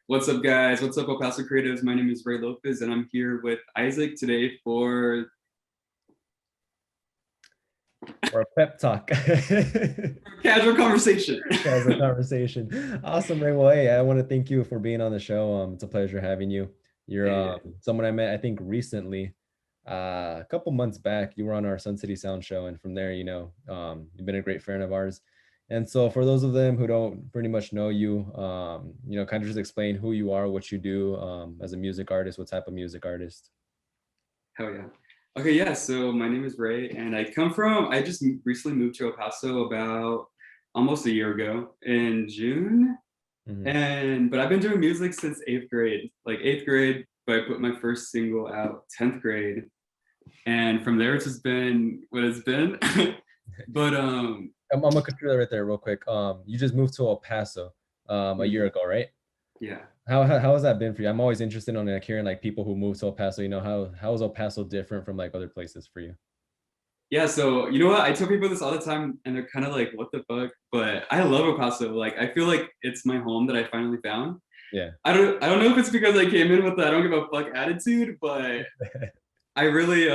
What's up, guys? What's up, PASO Creatives? My name is Rae Lopezzz, and I'm here with Isaac today for Or a pep talk. casual conversation. Casual conversation. Awesome, Ray. Well, hey, I want to thank you for being on the show. It's a pleasure having you. You're Hey, someone I met, I think, recently, a couple months back. You were on our Sun City Sound show, and from there, you've been a great friend of ours. And so, for those of them who don't pretty much know you, kind of just explain who you are, what you do as a music artist, what type of music artist. hell yeah. Okay, yeah. So my name is Ray, and I just recently moved to El Paso about almost a year ago in June. Mhm. But I've been doing music since eighth grade, like eighth grade. But I put my first single out 10th grade, and from there it's just been what it's been. but I'm gonna cut you right there real quick. You just moved to El Paso a year ago, right? yeah. How has that been for you? I'm always interested in like hearing like people who move to El Paso. How is El Paso different from like other places for you? Yeah, so you know what? I tell people this all the time, and they're kind of like, "What the fuck?" But I love El Paso. Like, I feel like it's my home that I finally found. Yeah. I don't know if it's because I came in with the "I don't give a fuck" attitude, but I really,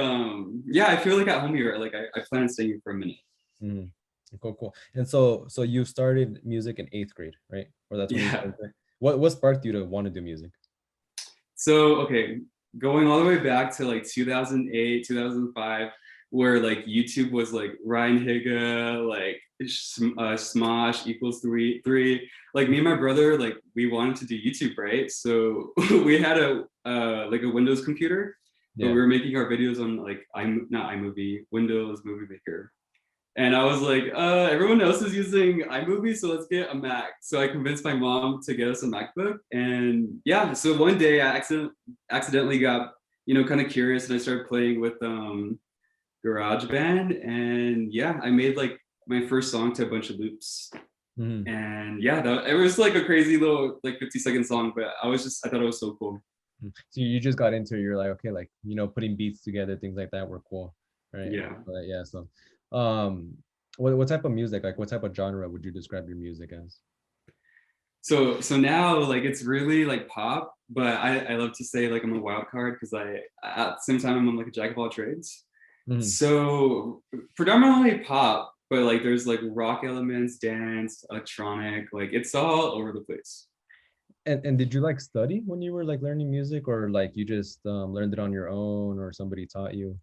yeah, I feel like at home here. Like, I plan on staying here for a minute. Mm. Cool, cool. And so you started music in eighth grade, right? Or that's when you Yeah. started? What sparked you to want to do music? So okay, going all the way back to like 2008, 2005, where like YouTube was like Ryan Higa, like Smosh equals three. Like me and my brother, like we wanted to do YouTube, right? So we had a like a Windows computer, but we Yeah. were making our videos on like not iMovie, Windows Movie Maker. And I was like, everyone else is using iMovie, so let's get a Mac. So I convinced my mom to get us a MacBook. And yeah, so one day I accidentally got, kind of curious and I started playing with GarageBand. And yeah, I made like my first song to a bunch of loops. Mhm. And yeah, it was like a crazy little like 50-second song, but I thought it was so cool. So you just got into it, you're like, okay, like putting beats together, things like that were cool, right? Yeah. But yeah, so um, what type of music, like what type of genre would you describe your music as? So now like it's really like pop, but I love to say like I'm a wild card because I at the same time I'm like a jack of all trades. Mhm. So predominantly pop, but like there's like rock elements, dance, electronic, like it's all over the place. And did you like study when you were like learning music, or like you just learned it on your own, or somebody taught you?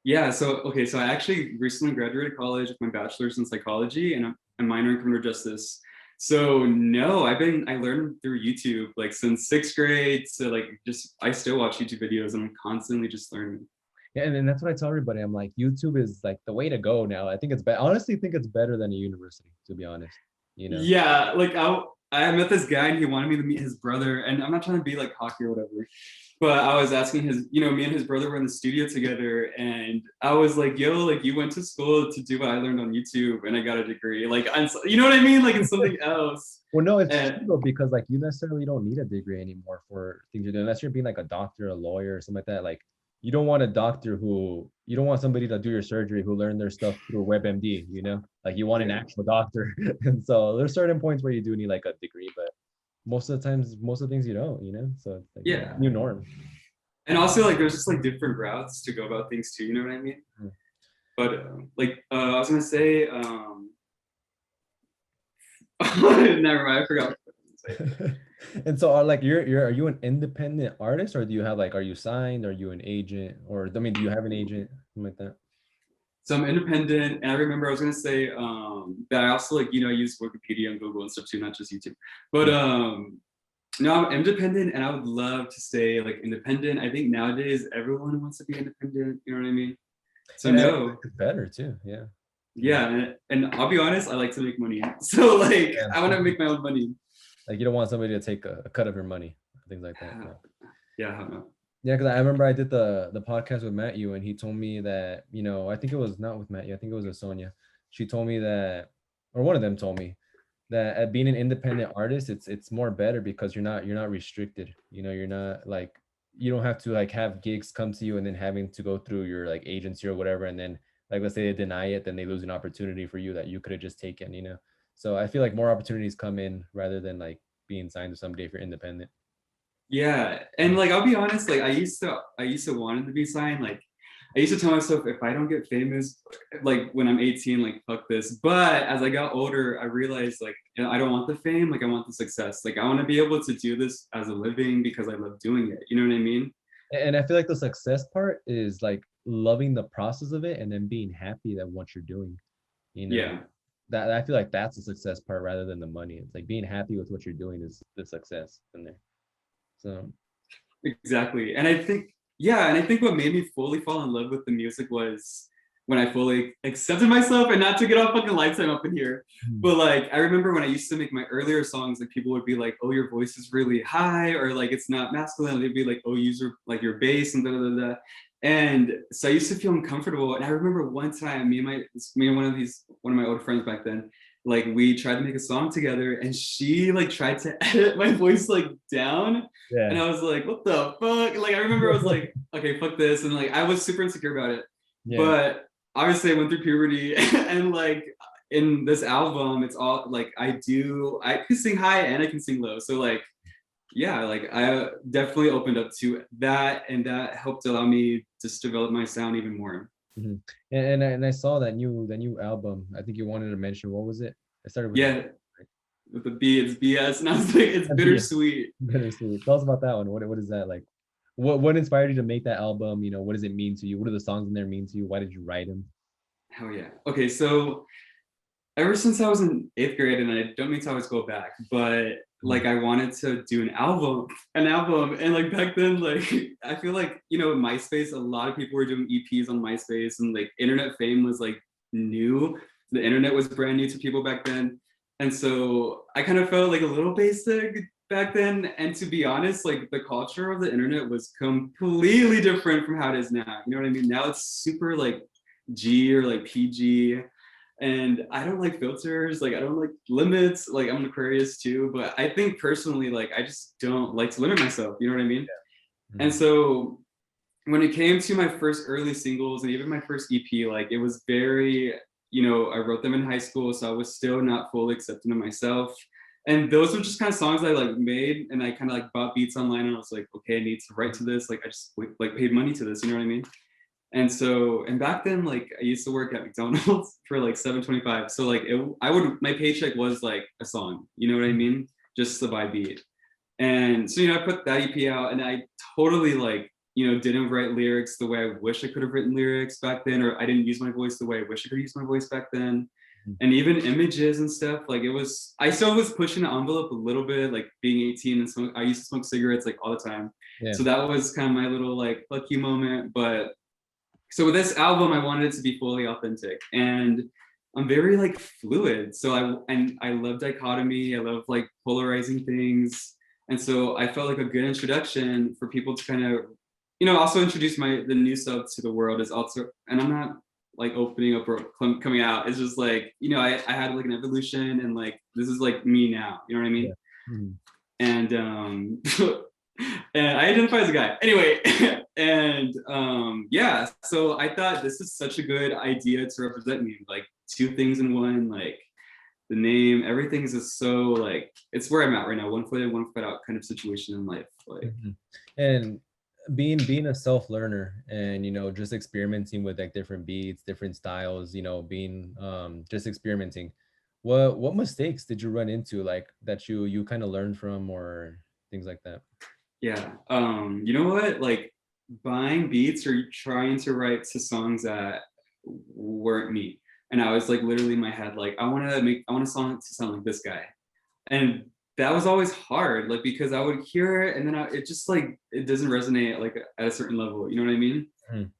Yeah, so okay, so I actually recently graduated college with my bachelor's in psychology and a minor in criminal justice. So no, I learned through YouTube like since sixth grade. So like just I still watch YouTube videos and I'm constantly just learning. Yeah, and that's what I tell everybody. I'm like, YouTube is like the way to go now. I think it's better. Honestly, think it's better than a university, to be honest. You know? Yeah, like I met this guy and he wanted me to meet his brother, and I'm not trying to be like cocky or whatever, but I was asking me and his brother were in the studio together, and I was like, "Yo, like you went to school to do what I learned on YouTube, and I got a degree, like you know what I mean, like in something else." Well, no, it's true And though, because like you necessarily don't need a degree anymore for things you're doing, unless you're being like a doctor, a lawyer, or something like that. Like you don't want somebody to do your surgery who learned their stuff through WebMD, Like you want an yeah, actual doctor. And so there's certain points where you do need like a degree, but most of the times, most of the things you don't, So it's like yeah, new norm. and also like there's just like different routes to go about things too. You know what I mean? Mm. But I was gonna say, never mind, I forgot. What I was gonna say. And so are like are you an independent artist, or do you have like, are you signed? Are you an agent? Or I mean, do you have an agent? Something like that? So I'm independent, and I remember I was gonna say that I also like I use Wikipedia and Google and stuff too, not just YouTube. But Yeah. no, I'm independent, and I would love to stay like independent. I think nowadays everyone wants to be independent. You know what I mean? So And I think no, it's better too. Yeah. Yeah. yeah, and I'll be honest, I like to make money. So like Yeah. I want to make my own money. Like you don't want somebody to take a cut of your money, things like that. Yeah. Yeah, I don't know. Yeah, because I remember I did the podcast with Matthew, and he told me that, I think it was not with Matthew, I think it was with Sonia. She told me that, or one of them told me that at being an independent artist, it's more better because you're not restricted. You're not like, you don't have to like have gigs come to you and then having to go through your like agency or whatever, and then like let's say they deny it, then they lose an opportunity for you that you could have just taken. So I feel like more opportunities come in rather than like being signed to somebody if you're independent. Yeah, and like I'll be honest, like I used to want to be signed. Like I used to tell myself if I don't get famous, like when I'm 18, like fuck this. But as I got older, I realized like I don't want the fame, like I want the success. Like I want to be able to do this as a living because I love doing it. You know what I mean? And I feel like the success part is like loving the process of it and then being happy that what you're doing, you know. Yeah, That I feel like that's the success part rather than the money. It's like being happy with what you're doing is the success in there. So exactly. And I think, yeah, and I think what made me fully fall in love with the music was when I fully accepted myself, and not to get all fucking lifetime up in here. Mhm. But like I remember when I used to make my earlier songs, like people would be like, "Oh, your voice is really high," or like it's not masculine. They'd be like, "Oh, use your like your bass and da da da da." And so I used to feel uncomfortable. And I remember one time, me and one of my old friends back then, like we tried to make a song together, and she like tried to edit my voice like down, and yeah. I was like, what the fuck? Like I remember I was like, okay, fuck this. And like I was super insecure about it. Yeah. But obviously I went through puberty and like in this album, it's all like I can sing high and I can sing low. So like yeah, like I definitely opened up to that, and that helped allow me just develop my sound even more. Mhm. And I saw that new album. I think you wanted to mention what was it? It started with a B, Yeah, with the B, it's BS. And I was like, it's right? B. bittersweet. BitterSweet. Tell us about that one. What is that like? What inspired you to make that album? You know, what does it mean to you? What do the songs in there mean to you? Why did you write them? Hell yeah. Okay, so ever since I was in 8th grade, and I don't mean to always go back, but like I wanted to do an album, and like back then, like I feel like MySpace, a lot of people were doing EPs on MySpace, and like internet fame was like new. The internet was brand new to people back then, and so I kind of felt like a little basic back then. And to be honest, like the culture of the internet was completely different from how it is now. You know what I mean? Now it's super like G or like PG, and I don't like filters, like I don't like limits. Like I'm an Aquarius too, but I think personally, like I just don't like to limit myself, you know what I mean? And Mhm. so when it came to my first early singles and even my first EP, like it was very, I wrote them in high school, so I was still not fully accepting of myself. And those were just kind of songs I like made, and I kind of like bought beats online, and I was like, okay, I need to write to this. Like I just like paid money to this, you know what I mean? And so, and back then, like I used to work at McDonald's for like 7.25. So like my paycheck was like a song, you know what I mean? Just to buy beat. And so, I put that EP out, and I totally like, didn't write lyrics the way I wish I could have written lyrics back then, or I didn't use my voice the way I wish I could use my voice back then. And even images and stuff, like I still was pushing the envelope a little bit, like being 18 and I used to smoke cigarettes like all the time. Yeah. So that was kind of my little like fuck you moment. But so with this album, I wanted it to be fully authentic, and I'm very like fluid. So I love dichotomy. I love like polarizing things, and so I felt like a good introduction for people to kind of, also introduce the new sub to the world is also. And I'm not like opening up or coming out. It's just like, I had like an evolution, and like this is like me now. You know what I mean? Yeah. Mhm. And and I identify as a guy anyway. And yeah, so I thought this is such a good idea to represent me, like two things in one. Like the name, everything is just so like it's where I'm at right now, one foot in, one foot out kind of situation in life. Like Mhm. And being a self learner and just experimenting with like different beats, different styles, being just experimenting. What mistakes did you run into like that you kind of learned from or things like that? yeah, you know what, like buying beats or trying to write to songs that weren't me. And I was like literally in my head like I want a song to sound like this guy. And that was always hard, like because I would hear it, and then it just like it doesn't resonate like at a certain level, you know what I mean? Mhm.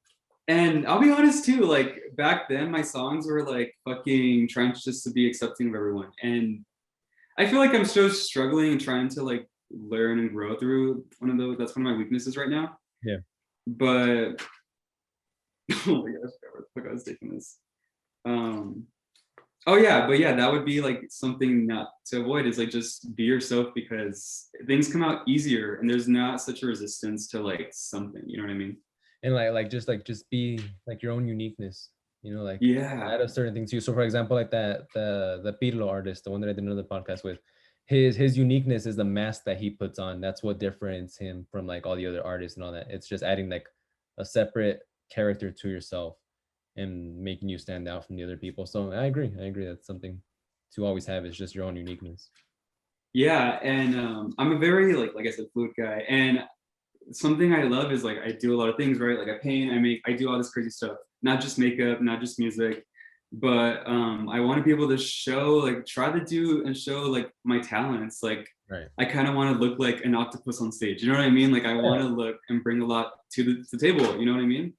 And I'll be honest too, like back then my songs were like fucking trying to just to be accepting of everyone. And I feel like I'm still struggling and trying to like learn and grow through that's one of my weaknesses right now. Yeah. But oh my gosh, where the fuck I was taking this. Um Oh yeah, but yeah, that would be like something not to avoid, is like just be yourself, because things come out easier and there's not such a resistance to like something, you know what I mean? And just be like your own uniqueness, like Yeah. add a certain thing to you. So for example, like that the Pirlo artist, the one that I did another podcast with, his uniqueness is the mask that he puts on. That's what differentiates him from like all the other artists and all that. It's just adding like a separate character to yourself and making you stand out from the other people. So I agree. I agree. That's something to always have, is just your own uniqueness. Yeah, and I'm a very like I said, fluid guy, and something I love is like I do a lot of things, right? Like I paint, I do all this crazy stuff, not just makeup, not just music, but I want to be able to show, like try to do and show like my talents. Like Right. I kind of want to look like an octopus on stage. You know what I mean? Like I Yeah. want to look and bring a lot to the table. You know what I mean?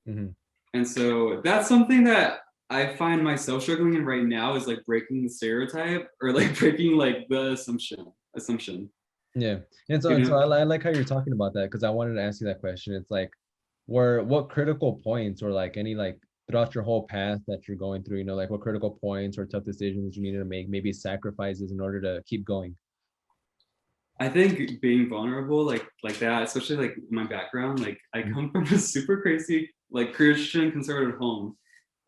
Mhm. And so that's something that I find myself struggling in right now, is like breaking the stereotype, or like breaking like the assumption. Yeah. And so You I like how you're talking about that, because I wanted to ask you that question. It's like, what critical points, or like any like throughout your whole path that you're going through, like what critical points or tough decisions you needed to make, maybe sacrifices in order to keep going. I think being vulnerable like that, especially like my background, like I come from a super crazy like Christian conservative home.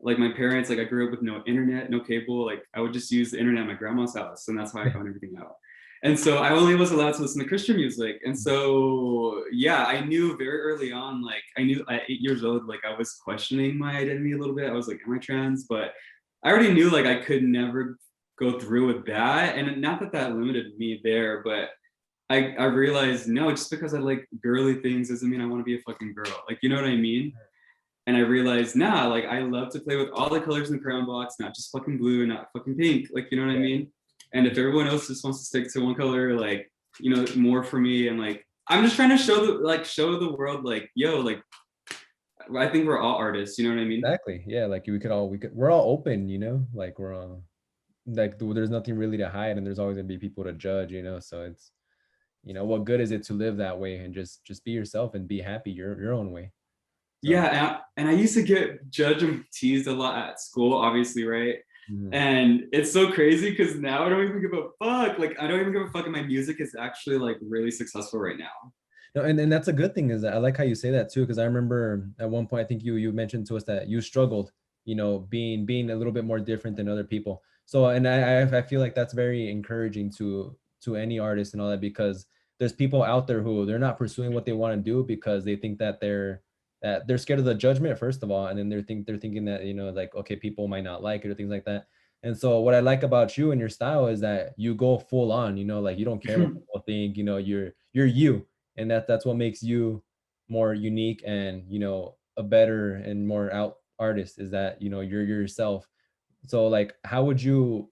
Like my parents, like I grew up with no internet, no cable. Like I would just use the internet at my grandma's house, and that's how I found everything out. And so I only was allowed to listen to Christian music. And so yeah, I knew very early on, like I knew at 8 years old, like I was questioning my identity a little bit. I was like, am I trans? But I already knew like I could never go through with that. And not that that limited me there, but I realized, no, just because I like girly things doesn't mean I want to be a fucking girl. Like, you know what I mean? And I realized, nah, like I love to play with all the colors in the crayon box, not just fucking blue and not fucking pink. Like, you know what I mean? And if everyone else just wants to stick to one color, like, more for me. And like, I'm just trying to show the world, like, yo, like, I think we're all artists. You know what I mean? Exactly. Yeah. Like we're all open, like we're all like, there's nothing really to hide, and there's always gonna be people to judge, so it's, what good is it to live that way and just be yourself and be happy your own way. So. Yeah, and I used to get judged and teased a lot at school, obviously, right? Mhm. And it's so crazy because now I don't even give a fuck. Like I don't even give a fuck, and my music is actually like really successful right now. No, and that's a good thing. Is that I like how you say that too, because I remember at one point I think you mentioned to us that you struggled, being a little bit more different than other people. So, and I feel like that's very encouraging to any artist and all that, because there's people out there who they're not pursuing what they want to do because they think that they're scared of the judgment, first of all, and then they're thinking that, like, okay, people might not like it or things like that. And so what I like about you and your style is that you go full on, like you don't care what people think, you're you, and that's what makes you more unique, and a better and more out artist, is that you're yourself. So like, how would you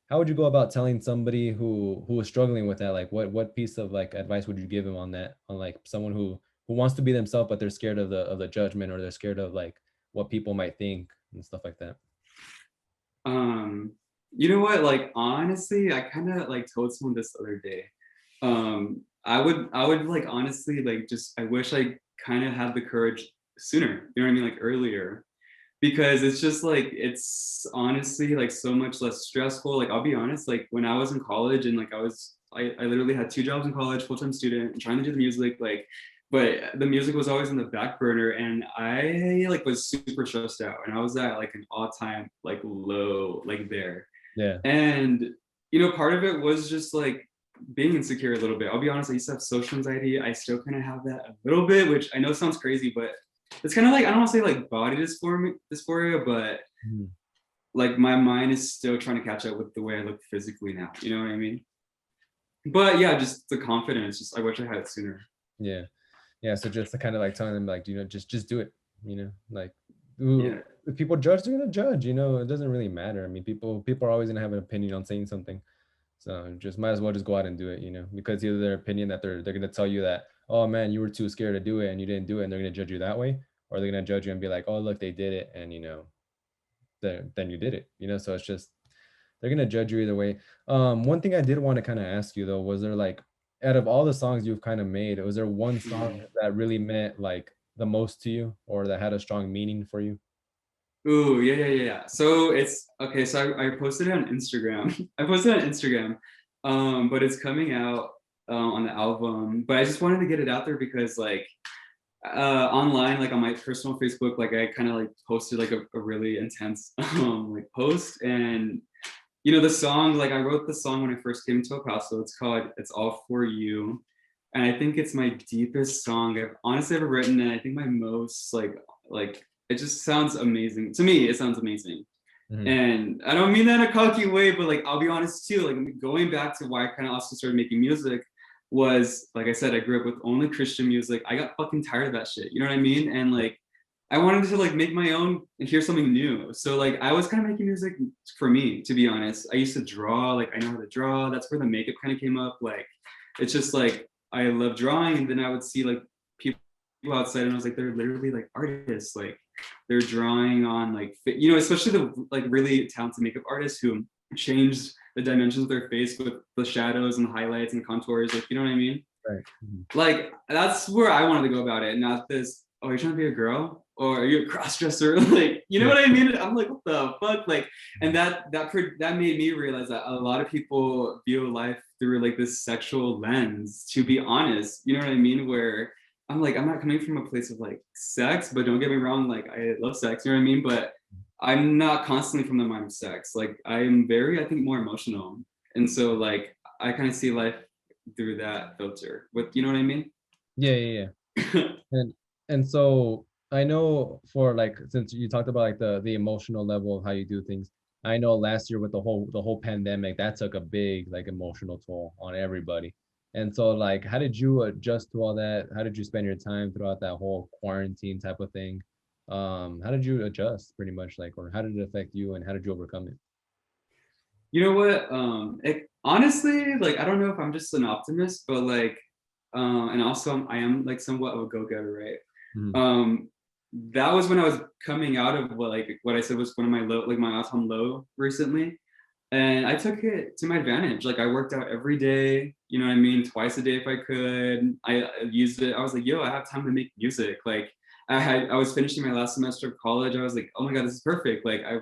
go about telling somebody who is struggling with that, like what piece of like advice would you give them on that, on like someone who wants to be themselves but they're scared of the judgment, or they're scared of like what people might think and stuff like that? um, you know what? Like honestly, I kind of like told someone this other day. I would like honestly like just I wish I kind of had the courage sooner. You know what I mean? Like earlier, because it's just like it's honestly like so much less stressful. Like I'll be honest, like when I was in college and like I literally had 2 jobs in college, full-time student, and trying to do the music, like, but the music was always in the back burner, and I like was super stressed out, and I was at like an all-time like low, like there. Yeah. And part of it was just like being insecure a little bit. I'll be honest, I used to have social anxiety. I still kind of have that a little bit, which I know sounds crazy, but it's kind of like, I don't want to say like body dysphoria, but Mhm. like my mind is still trying to catch up with the way I look physically now. You know what I mean? But yeah, just the confidence. Just I wish I had it sooner. Yeah. Yeah, so just to kind of like telling them, like, just do it, like, ooh, Yeah. if people judge, they're gonna judge, it doesn't really matter. I mean, people are always gonna have an opinion on saying something. So just might as well just go out and do it, because either their opinion that they're gonna tell you that, oh man, you were too scared to do it and you didn't do it, and they're gonna judge you that way, or they're gonna judge you and be like, oh look, they did it, and then you did it, so it's just, they're gonna judge you either way. One thing I did want to kind of ask you though, was there like, out of all the songs you've kind of made, was there one song that really meant like the most to you, or that had a strong meaning for you? Ooh, yeah, yeah, yeah, yeah. So it's okay. So I posted it on Instagram. I posted it on Instagram, but it's coming out on the album. But I just wanted to get it out there because like online, like on my personal Facebook, like I kind of like posted like a really intense like post, and you know, the song, like I wrote the song when I first came to El Paso. It's called It's All For You. And I think it's my deepest song I've honestly ever written. And I think my most like it just sounds amazing. To me, it sounds amazing. Mhm. And I don't mean that in a cocky way, but like I'll be honest too, like going back to why I kind of also started making music was, like I said, I grew up with only Christian music. I got fucking tired of that shit. You know what I mean? And like I wanted to like make my own and hear something new. So like I was kind of making music for me, to be honest. I used to draw, like I know how to draw. That's where the makeup kind of came up. Like it's just like I love drawing, and then I would see like people outside, and I was like, they're literally like artists. Like they're drawing on like you know, especially the like really talented makeup artists who change the dimensions of their face with the shadows and the highlights and contours. Like you know what I mean? Right. Mhm. Like that's where I wanted to go about it, not this. Oh, you're trying to be a girl, or are you a cross dresser? Like, you know Yeah. what I mean? I'm like, what the fuck? Like, and that made me realize that a lot of people view life through like this sexual lens. To be honest, you know what I mean? Where I'm like, I'm not coming from a place of like sex, but don't get me wrong, like I love sex. You know what I mean? But I'm not constantly from the mind of sex. Like I'm very, I think, more emotional, and so like I kind of see life through that filter. With you know what I mean? Yeah, yeah, yeah. And so I know for like since you talked about like the emotional level of how you do things, I know last year with the whole pandemic that took a big like emotional toll on everybody. And so like how did you adjust to all that? How did you spend your time throughout that whole quarantine type of thing? How did you adjust pretty much like, or how did it affect you and how did you overcome it? You know what? Honestly, like I don't know if I'm just an optimist, but like, and also I am like somewhat of a go-getter, right? Mhm. Um, that was when I was coming out of what I said was one of my low, like my all-time low recently, and I took it to my advantage. Like I worked out every day, you know what I mean, twice a day if I could. I used it. I was like, yo, I have time to make music. Like I was finishing my last semester of college. I was like, oh my god, this is perfect. Like I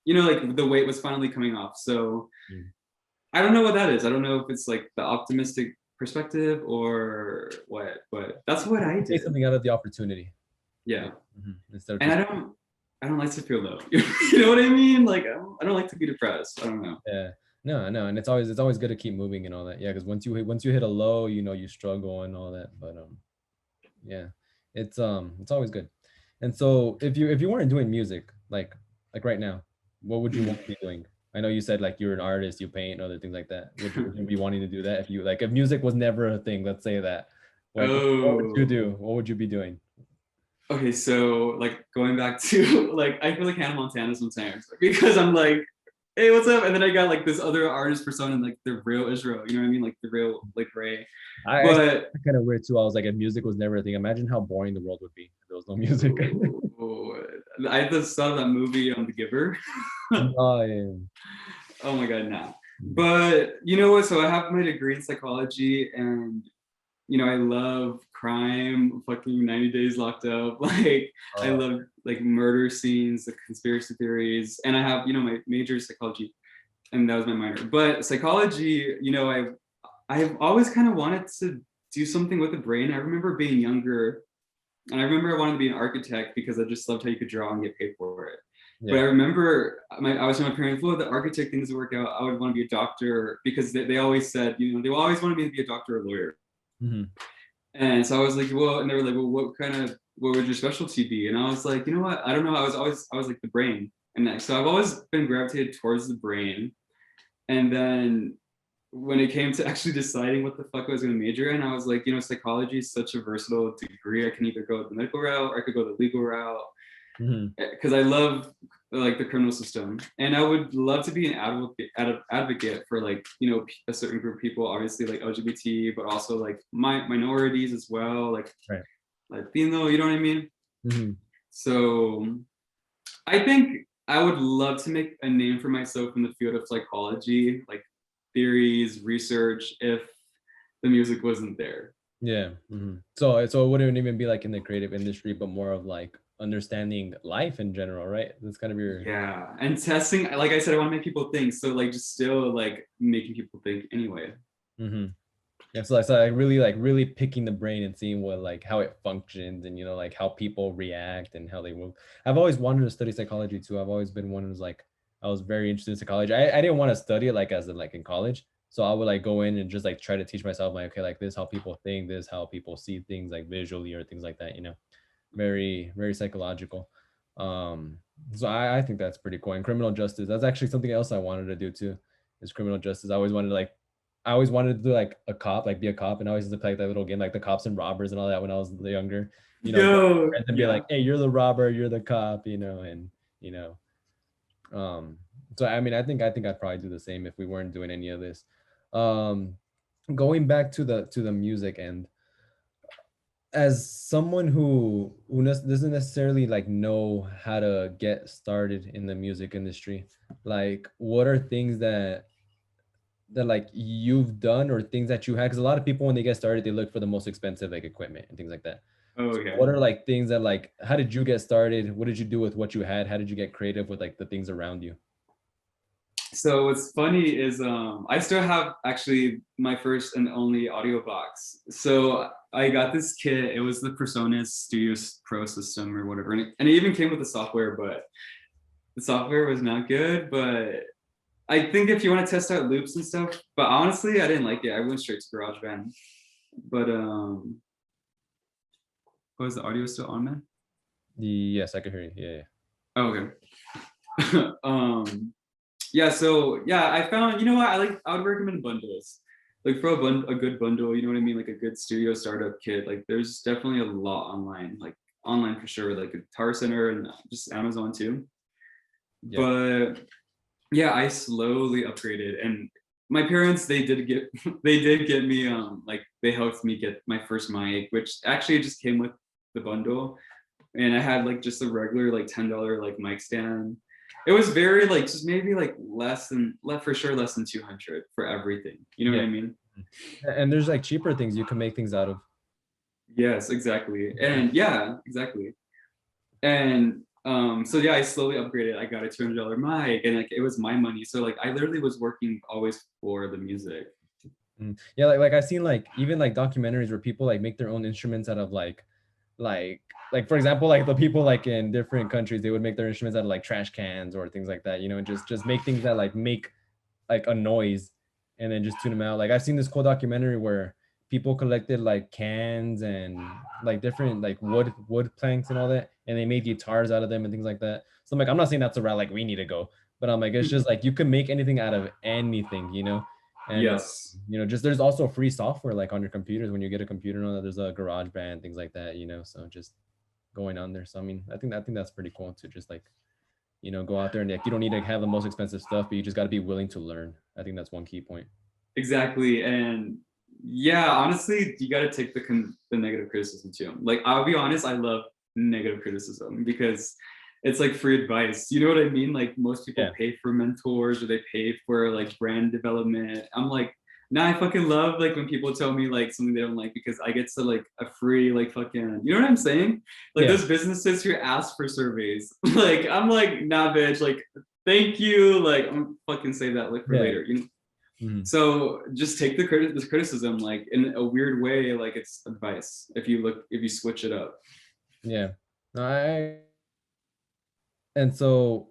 you know, like the weight was finally coming off. So Mhm. I don't know what that is. I don't know if it's like the optimistic perspective or what, but that's what I Take did. something out of the opportunity. Yeah. Like, instead of And just I don't like to feel low. You know what I mean? Like I don't like to be depressed. I don't know. yeah. No, no, and it's always good to keep moving and all that. Yeah, because once you hit a low, you struggle and all that. But yeah, it's always good. And so if you weren't doing music like right now, what would you want to be doing? I know you said like you're an artist, you paint and other things like that. Would you be wanting to do that if you like if music was never a thing? Let's say that. What would you Oh. do? What would you be doing? Okay, so like going back to like I feel like Hannah Montana sometimes because I'm like, hey, what's up? And then I got like this other artist persona, like the real Israel, you know what I mean? Like the real like Ray. I But kind of weird too. I was like, if music was never a thing, imagine how boring the world would be if there was no music. oh, I just saw that movie on The Giver. Oh yeah. Oh my god, nah. But you know what? So I have my degree in psychology, and you know I love crime, fucking 90 Days Locked Up. Like I Uh, love like murder scenes, the conspiracy theories, and I have you know my major is psychology, and that was my minor. But psychology, you know, I've always kind of wanted to do something with the brain. I remember being younger, and I remember I wanted to be an architect because I just loved how you could draw and get paid for it. But I yeah. remember I was telling my parents, well, the architect thing doesn't work out. I would want to be a doctor because they always said, you know, they always wanted me to be a doctor or a lawyer. Hmm. And so I was like, well, and they were like, well, what would your specialty be? And I was like, you know what? I don't know. I was like the brain. And so I've always been gravitated towards the brain. And then when it came to actually deciding what the fuck I was going to major in, I was like, you know, psychology is such a versatile degree. I can either go the medical route or I could go the legal route Hmm. because I love like the criminal system, and I would love to be an advocate for like you know a certain group of people, obviously like LGBT, but also like minorities as well, like Right. Latino. You know what I mean? Hmm. So I think I would love to make a name for myself in the field of psychology, like theories, research, if the music wasn't there. Yeah. So it wouldn't even be like in the creative industry, but more of like understanding life in general, right? That's kind of your Yeah, and testing, like I said, I want to make people think. So like just still like making people think anyway. hmm Yeah, so like really picking the brain and seeing what like how it functions and like how people react and how they move. I've always wanted to study psychology too. I've always been one who's like I was very interested in psychology. I didn't want to study it like as in like in college. So I would like go in and just like try to teach myself like, okay, like this how people think, this how people see things like visually or things like that, you know. Very, very psychological. Um, so I think that's pretty cool. And criminal justice, that's actually something else I wanted to do too, is criminal justice. I always wanted to do like a cop, like be a cop, and I always used to play like that little game, like the cops and robbers and all that when I was younger. You know, go Yo, and be like, yeah. hey, you're the robber, you're the cop, you know, and you know, um, so I mean, I think I'd probably do the same if we weren't doing any of this. Um, going back to the music end, as someone doesn't necessarily like know how to get started in the music industry, like what are things that like you've done or things that you had? Because a lot of people when they get started, they look for the most expensive like equipment and things like that. Oh, So okay. what are like things that like how did you get started? What did you do with what you had? How did you get creative with like the things around you? So what's funny is I still have actually my first and only audio box. So I got this kit. It was the Presonus Studios Pro system or whatever, and it even came with the software, but the software was not good. But I think if you want to test out loops and stuff, but honestly, I didn't like it. I went straight to GarageBand. But was the audio still on, man? Yes, I can hear you. Yeah, yeah. Oh, okay. Yeah, so yeah, I found, you know what, I would recommend bundles. Like for a good bundle, you know what I mean? Like a good studio startup kit. Like there's definitely a lot online, like online for sure, like Guitar Center and just Amazon too. Yeah. But yeah, I slowly upgraded, and my parents, they did get they did get me like they helped me get my first mic, which actually just came with the bundle. And I had like just a regular like $10 like mic stand. It was very like just maybe like for sure less than 200 for everything. You know Yeah. what I mean? And there's like cheaper things you can make things out of. Yes, exactly. And yeah, exactly. And so yeah, I slowly upgraded. I got a $200 mic, and like it was my money. So like I literally was working always for the music. Yeah, like I've seen like even like documentaries where people like make their own instruments out of like like for example like the people like in different countries they would make their instruments out of like trash cans or things like that, you know, and just make things that like make like a noise and then just tune them out. Like I've seen this cool documentary where people collected like cans and like different like wood planks and all that, and they made guitars out of them and things like that. So I'm like, I'm not saying that's the route like we need to go, but I'm like, it's just like you can make anything out of anything, you know. And Yes. you know, just there's also free software like on your computers when you get a computer and all that. There's a garage band, things like that, you know. So just going on there. So I mean, I think that's pretty cool to just like, you know, go out there and like you don't need to have the most expensive stuff, but you just got to be willing to learn. I think that's one key point. Exactly. And yeah, honestly, you got to take the negative criticism too. Like I'll be honest, I love negative criticism because it's like free advice. You know what I mean? Like most people Yeah. pay for mentors or they pay for like brand development. I'm like, now I fucking love like when people tell me like something they don't like because I get to like a free like fucking, you know what I'm saying? Like Yeah. those businesses who ask for surveys. Like I'm like, nah, bitch. Like thank you. Like I'm fucking save that like for Yeah. later. You know? Mhm. So just take the criticism like in a weird way, like it's advice. If you switch it up. Yeah. I and so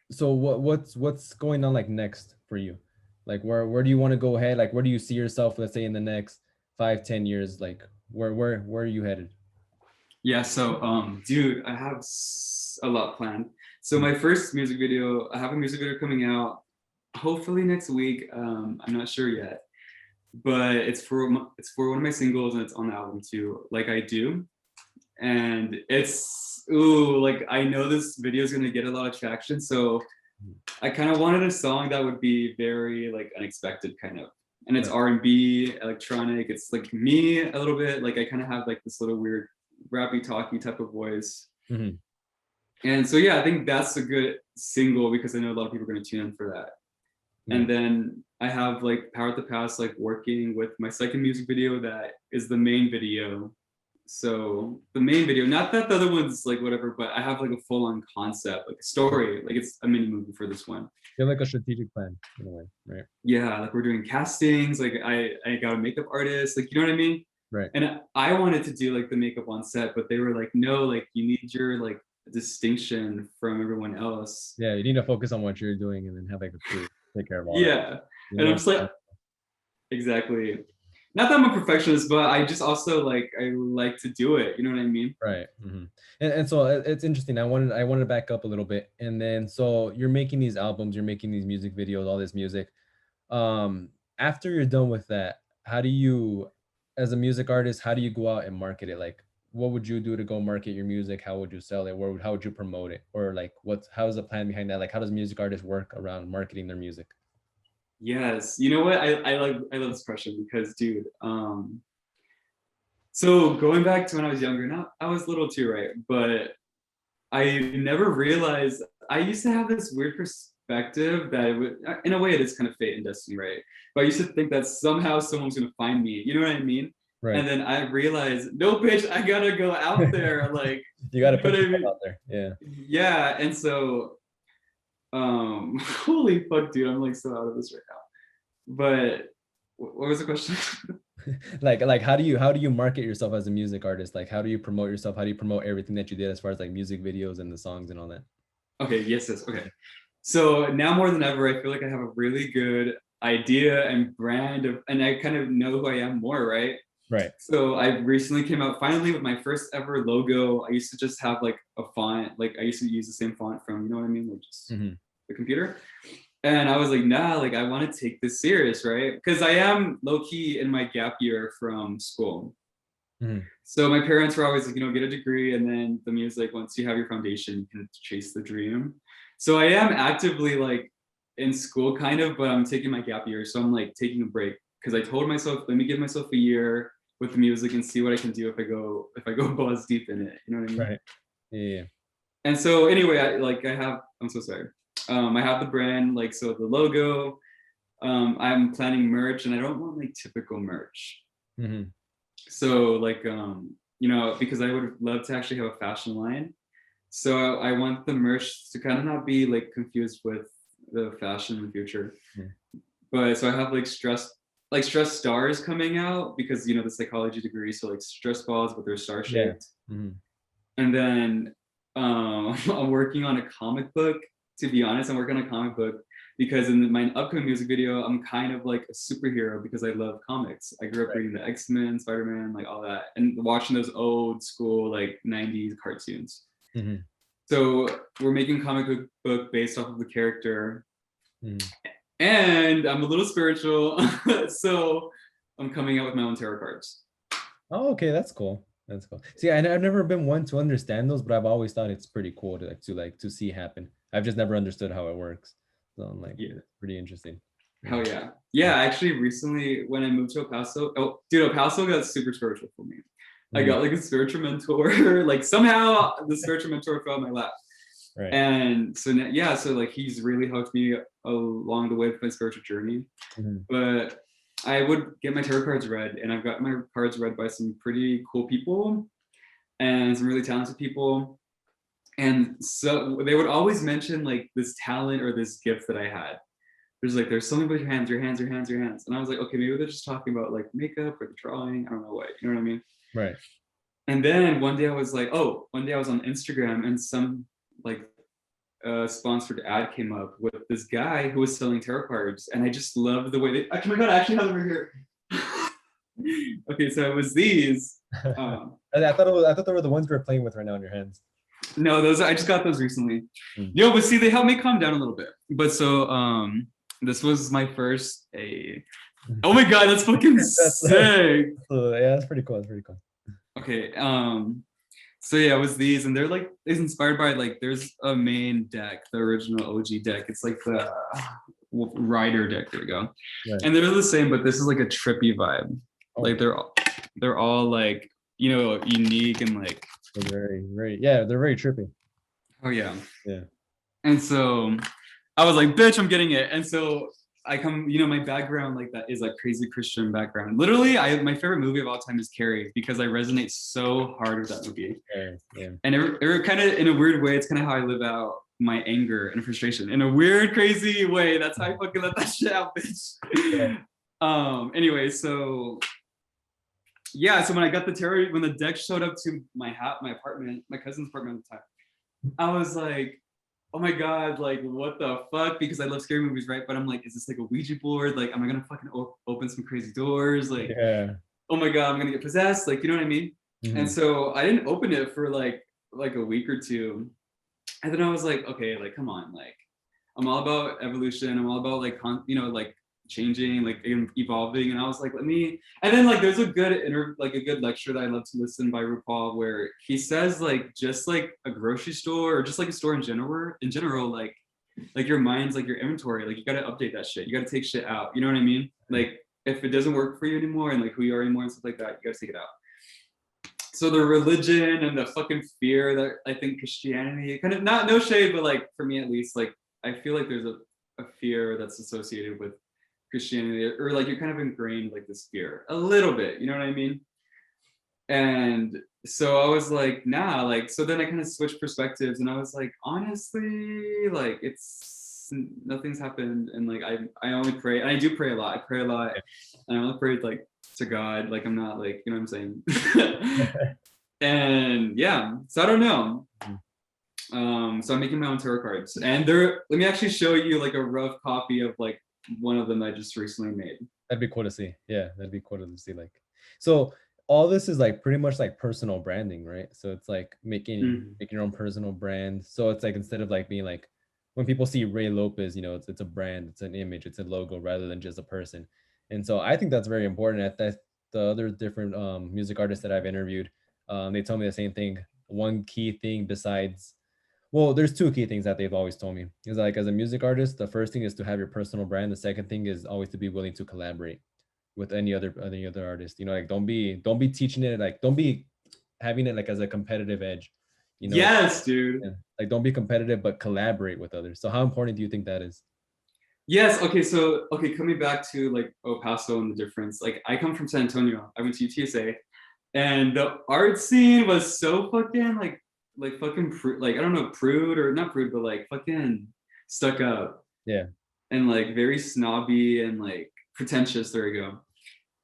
what's going on like next for you? Like where do you want to go ahead? Like where do you see yourself, let's say in the next 5, 10 years? Like where are you headed? Yeah. So dude, I have a lot planned. So my first music video, I have a music video coming out hopefully next week. I'm not sure yet, but it's for one of my singles and it's on the album too. Like I do, and it's ooh like I know this video is gonna get a lot of traction. So I kind of wanted a song that would be very like unexpected kind of. And it's Right. R&B, electronic. It's like me a little bit. Like I kind of have like this little weird rappy talky type of voice. Mhm. And so yeah, I think that's a good single because I know a lot of people are going to tune in for that. Yeah. And then I have like Power at the Past, like working with my second music video that is the main video. So the main video, not that the other one's like whatever, but I have like a full-on concept, like a story, like it's a mini movie for this one. You have like a strategic plan in a way, right? Yeah, like we're doing castings, like I got a makeup artist, like you know what I mean? Right. And I wanted to do like the makeup on set, but they were like, no, like you need your like distinction from everyone else. Yeah, you need to focus on what you're doing and then have like a crew take care of all that. Yeah. You And I'm know? just like, exactly. Not that I'm a perfectionist, but I just also like, I like to do it. You know what I mean? Right. And so it's interesting. I wanted to back up a little bit. And then so you're making these albums, you're making these music videos, all this music. After you're done with that, how do you, as a music artist, how do you go out and market it? Like, what would you do to go market your music? How would you sell it? How would you promote it? Or like, how's the plan behind that? Like, how does music artists work around marketing their music? Yes. You know what? I love this question because, dude, so going back to when I was younger, not I was little too, right? But I never realized I used to have this weird perspective that it would, in a way, it is kind of fate and destiny, right? But I used to think that somehow someone's gonna find me. You know what I mean? Right. And then I realized, no, bitch, I gotta go out there. Like, You got to you know put what I yourself mean? out there. Yeah. Yeah. And so, holy fuck, dude, I'm like so out of this right now. But what was the question? Like how do you market yourself as a music artist? Like how do you promote yourself? How do you promote everything that you did as far as like music videos and the songs and all that? Okay, yes, okay. So now more than ever, I feel like I have a really good idea and brand of, and I kind of know who I am more, right? Right. So I recently came out finally with my first ever logo. I used to just have like a font, like I used to use the same font from, you know what I mean? Like just the computer. And I was like, nah, like I want to take this serious, right? Because I am low key in my gap year from school. So my parents were always like, you know, get a degree and then the music, once you have your foundation, you can chase the dream. So I am actively like in school kind of, but I'm taking my gap year. So I'm like taking a break because I told myself, let me give myself a year with the music and see what I can do if I go balls deep in it. You know what I mean? Right. Yeah. And so anyway, I'm so sorry. I have the brand, like, so the logo, I'm planning merch and I don't want like typical merch. So like, you know, because I would love to actually have a fashion line. So I want the merch to kind of not be like confused with the fashion in the future. But so I have like stress stars coming out because, you know, the psychology degree. So like stress balls, but they're star shaped. And then I'm working on a comic book. To be honest, I'm working on a comic book because in my upcoming music video, I'm kind of like a superhero because I love comics. I grew up reading the X-Men, Spider-Man, like all that, and watching those old school like 90s cartoons. So we're making a comic book based off of the character. And I'm a little spiritual, so I'm coming out with my own tarot cards. Oh, okay, that's cool. That's cool. See, I've never been one to understand those, but I've always thought it's pretty cool to see happen. I've just never understood how it works. So I'm like, yeah, it's pretty interesting. Hell yeah. Yeah, actually recently when I moved to El Paso, oh dude, El Paso got super spiritual for me. I got like a spiritual mentor, like somehow the spiritual mentor fell in my lap. Right. And so yeah, so like he's really helped me along the way with my spiritual journey. But I would get my tarot cards read, and I've got my cards read by some pretty cool people and some really talented people. And so they would always mention like this talent or this gift that I had. There's something about your hands. And I was like, okay, maybe they're just talking about like makeup or the drawing. I don't know what, you know what I mean? Right. And then one day I was on Instagram and some like sponsored ad came up with this guy who was selling tarot cards. And I just loved the way they, oh my God, I actually have them right here. Okay, so it was these. I thought they were the ones we were playing with right now in your hands. No, I just got those recently. Yo, but see, they helped me calm down a little bit. But so this was my first oh my God, that's fucking sick. Yeah, that's pretty cool. Okay, so yeah, it was these, and they're like, it's inspired by like, there's a main deck, the original OG deck. It's like the Rider deck. There we go. Right. And they're the same, but this is like a trippy vibe. Like they're all like, you know, unique and like they're very trippy. Oh yeah. And so I was like, bitch, I'm getting it. And so I come, you know, my background like that is like crazy Christian background. Literally, my favorite movie of all time is Carrie because I resonate so hard with that movie. And it kind of, in a weird way, it's kind of how I live out my anger and frustration in a weird, crazy way. That's how I fucking let that shit out, bitch. Anyway, so yeah, so when I got the tarot, when the deck showed up to my apartment, my cousin's apartment at the time, I was like, oh my God, like what the fuck? Because I love scary movies, right? But I'm like, is this like a Ouija board? Like, am I gonna fucking open some crazy doors? Like, Yeah. oh my God, I'm gonna get possessed. Like, you know what I mean? And Hmm. so I didn't open it for like a week or two. And then I was like, okay, like come on, like I'm all about evolution. I'm all about like like changing, like evolving. And I was like, let me. And then like there's a good like a good lecture that I love to listen by RuPaul where he says like just like a grocery store or just like a store in general, like your mind's like your inventory. Like you got to update that shit. You got to take shit out. You know what I mean? Like if it doesn't work for you anymore and like who you are anymore and stuff like that, you got to take it out. So the religion and the fucking fear that I think Christianity kind of not no shade, but like for me at least, like I feel like there's a fear that's associated with Christianity, or like you're kind of ingrained like this fear a little bit, you know what I mean? And so I was like, nah, like so then I kind of switched perspectives and I was like, honestly, like it's nothing's happened and like I only pray and I do pray a lot. I pray a lot and I only pray like to God, like I'm not like, you know what I'm saying? And yeah, so I don't know. So I'm making my own tarot cards and let me actually show you like a rough copy of like one of them I just recently made. That'd be cool to see. Yeah, that'd be cool to see. Like, so all this is like pretty much like personal branding, right? So it's like Mhm. making your own personal brand. So it's like instead of like being like when people see Rae Lopezzz, it's a brand, it's an image, it's a logo rather than just a person. And so I think that's very important. That the other different music artists that I've interviewed, they tell me the same thing. One key thing besides well, there's two key things that they've always told me. Is like as a music artist, the first thing is to have your personal brand. The second thing is always to be willing to collaborate with any other artist. Like don't be teaching it like don't be having it like as a competitive edge. Like, Yes, dude. yeah, like don't be competitive but collaborate with others. So how important do you think that is? Yes. Okay. So, okay, coming back to like El Paso and the difference, like I come from San Antonio. I went to UTSA, and the art scene was so fucking like fucking like I don't know, prude or not prude, but like fucking stuck up Yeah. and like very snobby and like pretentious. There we go.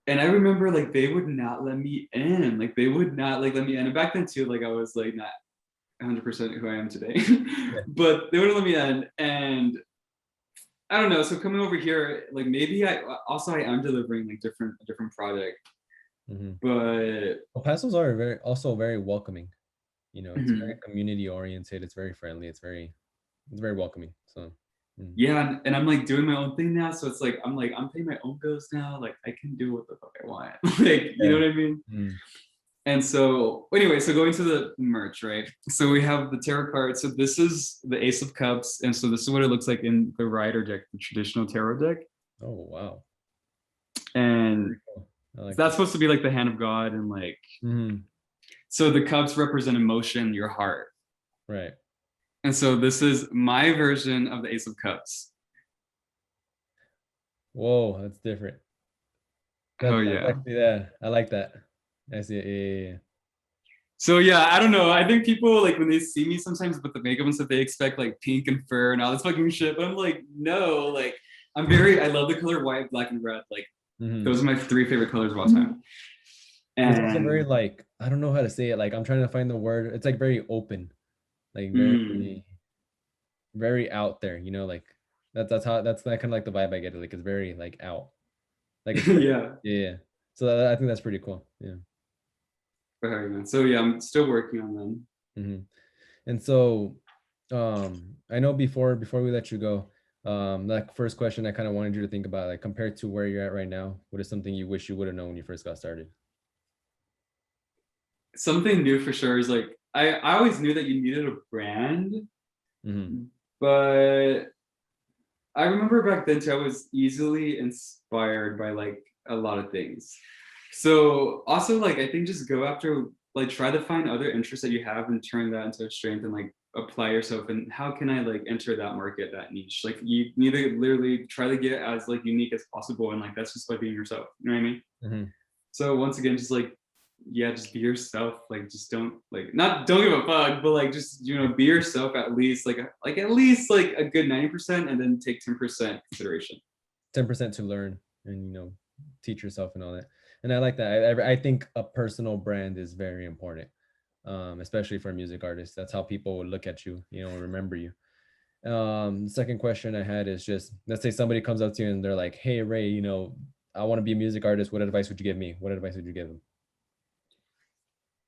And I remember like they would not let me in. Like they would not like let me in. And back then too, like I was like not 100% who I am today, Yeah. but they wouldn't let me in. And I don't know. So coming over here, like maybe I am delivering like a different product, Mm-hmm. but Well, pastels are also very welcoming. It's very mhm. community oriented. It's very friendly. It's very welcoming. So, Yeah, and I'm like doing my own thing now. So it's like I'm paying my own bills now. Like I can do what the fuck I want. Like you yeah. know what I mean? Mm. And so anyway, so going to the merch, right? So we have the tarot card. So this is the Ace of Cups, and so this is what it looks like in the Rider deck, the traditional tarot deck. Oh wow. And Very cool. I like that's that. supposed to be like the hand of God, and like Hmm. so the cups represent emotion, your heart. Right. And so this is my version of the Ace of Cups. Whoa, that's different. Oh That's yeah. actually yeah. I like that. I see. Yeah. So yeah, I don't know. I think people like when they see me sometimes with the makeup and stuff, they expect like pink and fur and all this fucking shit. But I'm like, no, like I love the color white, black, and red. Like Mm-hmm. those are my three favorite colors of all time. It's also very And like I don't know how to say it. Like I'm trying to find the word. It's like very open, like mm, very out there. Like that's that kind of like the vibe I get. Like it's very like out. Like it's yeah. yeah. So I think that's pretty cool. Yeah. So yeah, I'm still working on them. Hmm. And so, I know before we let you go, that first question I kind of wanted you to think about, like compared to where you're at right now, what is something you wish you would have known when you first got started? Something new for sure is like I always knew that you needed a brand, Hmm. but I remember back then too, I was easily inspired by like a lot of things. So also like I think just go after like try to find other interests that you have and turn that into a strength and like apply yourself and how can I like enter that market, that niche? Like you need to literally try to get as like unique as possible and like that's just by being yourself. You know what I mean? Hmm. So once again, just like yeah, just be yourself. Like just don't like not don't give a fuck, but like just be yourself at least like at least like a good 90% and then take 10% consideration. 10% to learn and teach yourself and all that. And I like that. I think a personal brand is very important. especially for a music artist. That's how people would look at you, you know, and remember you. Second question I had is just, let's say somebody comes up to you and they're like, "Hey Ray, you know, I want to be a music artist. What advice would you give me? What advice would you give them?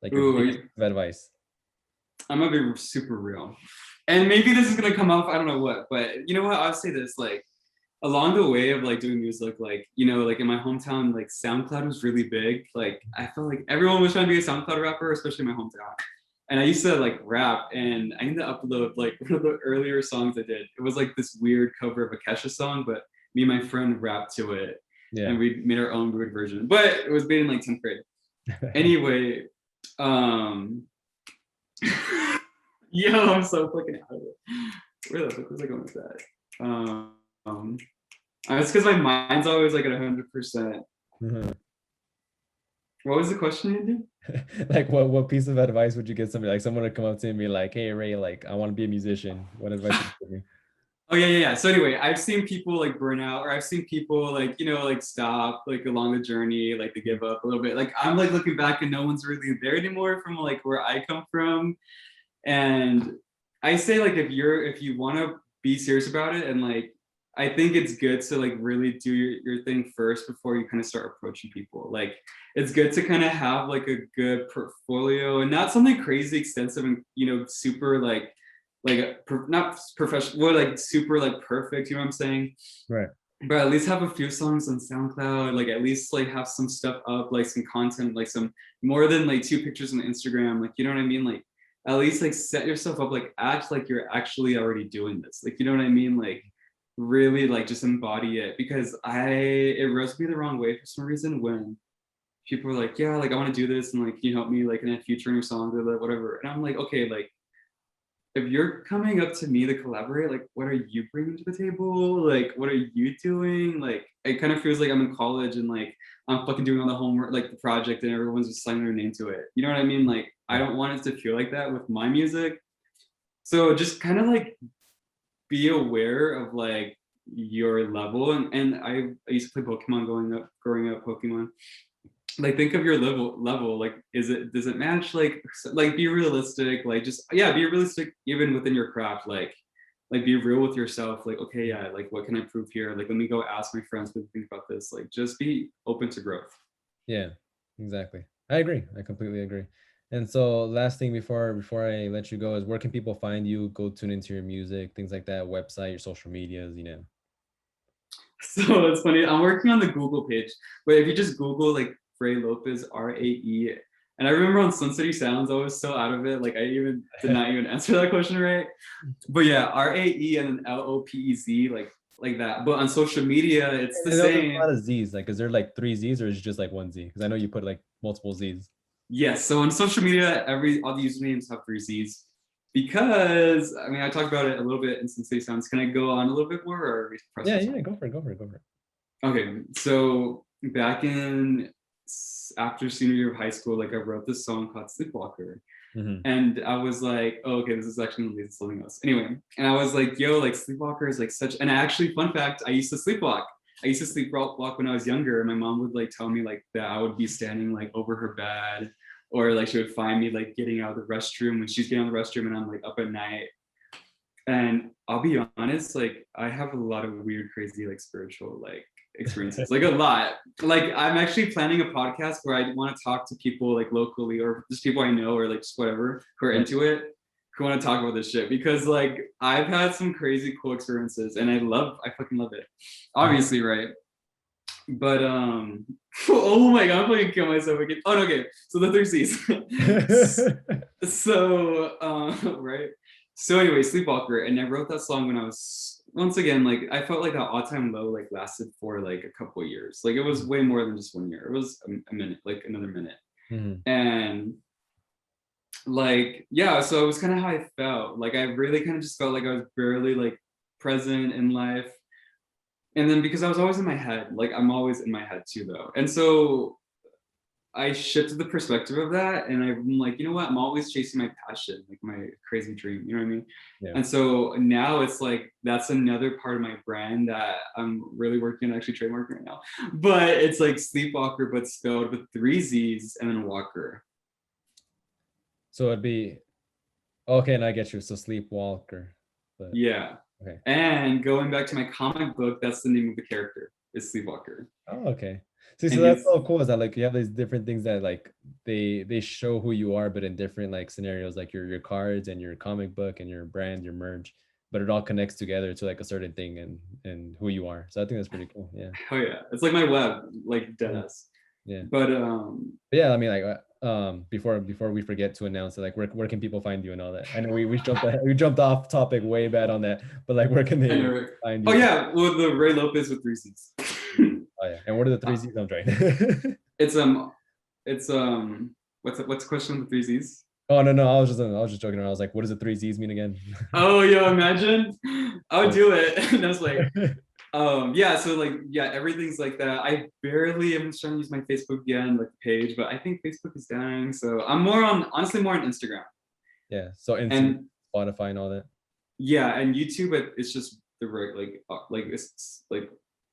Like your biggest Ooh, advice." I'm gonna be super real, and maybe this is gonna come off, I don't know what, but you know what? I'll say this, like, along the way of like doing music, like, you know, like in my hometown, like SoundCloud was really big. Like I felt like everyone was trying to be a SoundCloud rapper, especially in my hometown. And I used to like rap, and I need to upload like one of the earlier songs I did. It was like this weird cover of a Kesha song, but me and my friend rapped to it, Yeah. and we made our own weird version. But it was made in like 10th grade. Anyway, um, yo, I'm so fucking out of it. Where the fuck was I going with that? It's because my mind's always like at 100%. Mhm. What was the question again? Like what piece of advice would you give somebody, like someone to come up to you and be like, "Hey Ray, like I want to be a musician. What advice would you give me?" Oh yeah. So anyway, I've seen people like burn out, or I've seen people like, you know, like stop like along the journey, like they give up a little bit. Like I'm like looking back and no one's really there anymore from like where I come from. And I say like if you want to be serious about it, and like I think it's good to like really do your thing first before you kind of start approaching people. Like it's good to kind of have like a good portfolio and not something crazy extensive and, you know, super not professional, well, like super like perfect, you know what I'm saying? Right. But at least have a few songs on SoundCloud, like at least like have some stuff up, like some content, like some more than like 2 pictures on Instagram, like, you know what I mean? Like at least like set yourself up, like act like you're actually already doing this, like, you know what I mean? Like really like just embody it, because it rubs me the wrong way for some reason when people are like, yeah, like I want to do this, and like, can you help me like in a feature in your song or whatever? And I'm like, okay, like if you're coming up to me to collaborate, like what are you bringing to the table? Like what are you doing? Like it kind of feels like I'm in college and like I'm fucking doing all the homework, like the project, and everyone's just signing their name to it. You know what I mean? Like I don't want it to feel like that with my music. So just kind of like be aware of like your level. And I used to play Pokemon growing up Pokemon. Like think of your level, like does it match, like be realistic, like just, yeah, be realistic even within your craft, like be real with yourself, like okay, yeah, like what can I prove here, like let me go ask my friends what they think about this, like just be open to growth. Yeah, exactly. I agree. I completely agree. And so last thing before I let you go is, where can people find you, go tune into your music, things like that, website, your social medias, you know? So it's funny, I'm working on the Google page, but if you just Google like Rae Lopezzz, Rae, and I remember on Sun City Sounds I was so out of it, like I even did not even answer that question right. But yeah, Rae and then Lopez, like that. But on social media, it's the I know there's a same. lot of Z's. Like, is there like 3 Z's or is it just like 1 Z? Because I know you put like multiple Z's. Yes. So on social media, all the usernames have 3 Z's. Because I mean, I talked about it a little bit in Sun City Sounds. Can I go on a little bit more, or press Yeah, this yeah, one? go for it, go for it, go for it. Okay. So back in after senior year of high school, like I wrote this song called Sleepwalker. Mm-hmm. And I was like, oh, okay, this is actually gonna lead to something else. Anyway, and I was like, yo, like Sleepwalker is like such, and actually, fun fact, I used to sleepwalk. I used to sleepwalk when I was younger. My mom would like tell me like that I would be standing like over her bed, or like she would find me like getting out of the restroom when she's getting out of the restroom and I'm like up at night. And I'll be honest, like I have a lot of weird, crazy, like spiritual like experiences, like a lot. Like I'm actually planning a podcast where I want to talk to people like locally or just people I know or like just whatever who are Right. into it, who want to talk about this shit, because like I've had some crazy cool experiences and I fucking love it. Obviously, right? But oh my god, I'm gonna kill myself again. Oh no, okay. So the 3 C's. So right. So anyway, Sleepwalker, and I wrote that song when I was, once again, like I felt like that all-time low like lasted for like a couple of years. Like it was way more than just 1 year. It was a minute, like another minute. Mhm. And like yeah, so it was kind of how I felt. Like I really kind of just felt like I was barely like present in life. And then because I was always in my head, like I'm always in my head too though. And so I shifted the perspective of that, and I'm like, you know what? I'm always chasing my passion, like my crazy dream. You know what I mean? Yeah. And so now it's like that's another part of my brand that I'm really working on actually trademarking right now. But it's like Sleepwalker, but spelled with 3 Z's and then Walker. So it'd be okay, and I get you. So Sleepwalker. But Yeah. okay. And going back to my comic book, that's the name of the character, is Sleepwalker. Oh, okay. See, so And that's he's so cool. Is that like you have these different things that like they show who you are, but in different like scenarios, like your cards and your comic book and your brand, your merch, but it all connects together to like a certain thing and who you are. So I think that's pretty cool. Yeah. oh yeah, it's like my web, like Yeah. deadass. Yeah. But But yeah, I mean, like, before we forget to announce it, like, where can people find you and all that? I know we jumped off topic way bad on that, but like, where can they anyway. find Oh you? yeah, well the Rae Lopezzz with 3 C's. Oh yeah, and what are the three Z's? I'm trying. It's what's the question with the 3 Z's? Oh no, I was just joking around. I was like, what does the three Z's mean again? Oh yo, imagine I would do it. And I was like, Oh, yeah, so like yeah, everything's like that. I barely am trying to use my Facebook again, like page, but I think Facebook is dying. So I'm honestly more on Instagram. yeah. So Instagram, And Spotify, and all that. yeah, and YouTube, it's just the right like it's like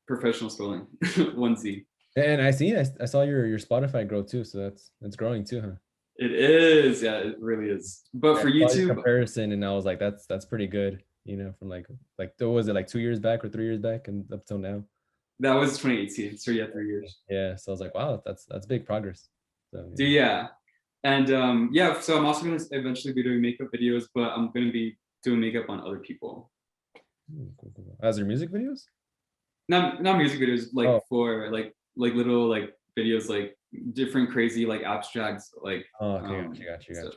professional spelling, 1Z. And I saw your Spotify grow too. So that's growing too, huh? It is, yeah, it really is. But for I saw your YouTube, comparison, and I was like, that's pretty good. You know, from like was it like 2 years back or 3 years back and up till now? that was 2018. So yeah, 3 years. Yeah. So I was like, wow, that's big progress. So Dude, yeah. And yeah, so I'm also gonna eventually be doing makeup videos, but I'm gonna be doing makeup on other people. Cool. As your music videos? Not music videos, like Oh. for like little like videos, like different crazy like abstracts, like Oh, okay, got you. stuff.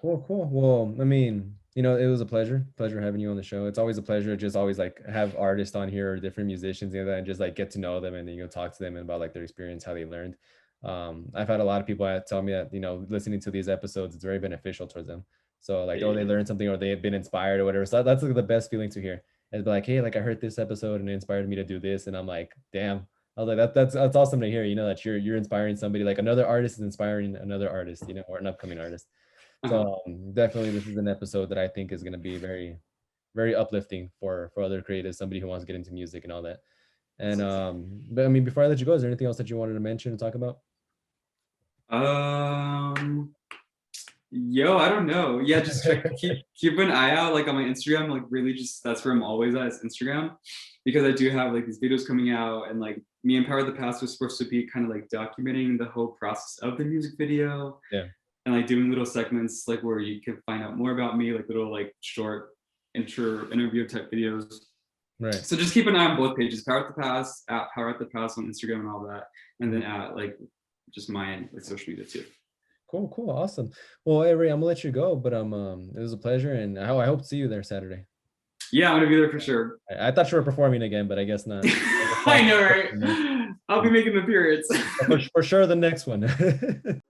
Cool. Well, I mean, it was a pleasure having you on the show. It's always a pleasure to just always like have artists on here or different musicians and just like get to know them and then talk to them about like their experience, how they learned. I've had a lot of people that tell me that listening to these episodes it's very beneficial towards them. So like, oh, they learned something or they've been inspired or whatever. So that's like the best feeling to hear. It's like, hey, like I heard this episode and it inspired me to do this, and I'm like, damn. I was like, that's awesome to hear. That you're inspiring somebody, like another artist is inspiring another artist, or an upcoming artist. So definitely, this is an episode that I think is going to be very, very uplifting for other creatives, somebody who wants to get into music and all that. And but I mean, before I let you go, is there anything else that you wanted to mention and talk about? Yo, I don't know. Yeah, just keep an eye out like on my Instagram. Like really, just that's where I'm always at is Instagram, because I do have like these videos coming out, and like me and Power of the Past was supposed to be kind of like documenting the whole process of the music video. Yeah. And like doing little segments like where you can find out more about me, like little like short interview type videos. Right. So just keep an eye on both pages, Power at the Past, at Power at the Past on Instagram and all that, and then at like just my like social media too. Cool, awesome. Well, hey Ray, I'm gonna let you go, but it was a pleasure, and I hope to see you there Saturday. Yeah, I'm gonna be there for sure. I thought you were performing again, but I guess not. I know, right? I'll be making an appearance. For sure, the next one.